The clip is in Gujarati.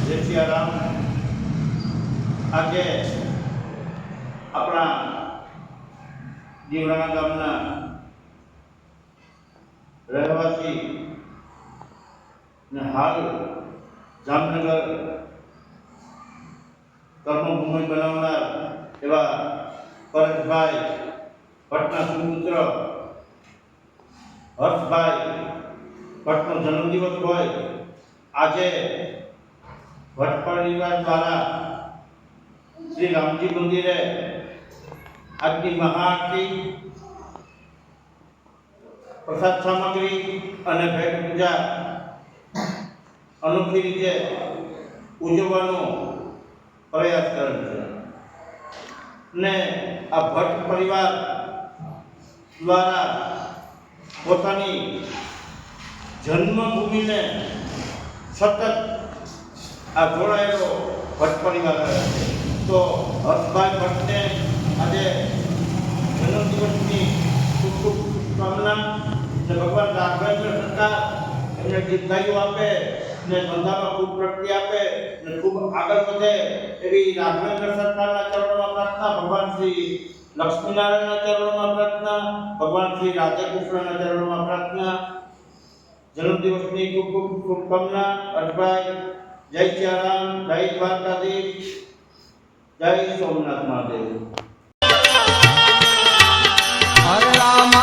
જય સિયારામ. આજે આપણા દીવડાના ગામના રહેવાસી ને હાલ જામનગર કર્મભૂમિ બનાવનાર એવા પરેશભાઈ ભટ્ટના સુપુત્ર હર્ષભાઈ ભટ્ટનો જન્મદિવસ હોય આજે ભટ્ટ પરિવાર દ્વારા શ્રી રામજી મંદિરે આજની મહાઆરતી, પ્રસાદ સામગ્રી અને ભેટ પૂજા અનોખી રીતે ઉજવવાનો પ્રયાસ કરેલ છે ને આ ભટ્ટ પરિવાર દ્વારા પોતાની જન્મભૂમિને સતત આ જોડાયેલો ભટ્ટ પરિવાર છે. તો હર્ષભાઈ ભટ્ટને આજે જન્મદિવસની ખૂબ ખૂબ શુભકામના ને ભગવાન રાઘવેન્દ્ર સરકાર એમને દીર્ઘાયુ આપે ને ધંધામાં ખૂબ પ્રગતિ આપે ને ખૂબ આગળ વધે એવી રાઘવેન્દ્ર સરકારના ચરણોમાં પ્રાર્થના, ભગવાન શ્રી લક્ષ્મીનારાયણના ચરણોમાં પ્રાર્થના, ભગવાન શ્રી રાધાકૃષ્ણના ચરણોમાં પ્રાર્થના. જન્મદિવસની ખૂબ ખૂબ શુભકામના. હર્ષભાઈ, જય સિયારામ, જય દ્વારકાધીશ, જય સોમનાથ મહાદેવ. હરે રામ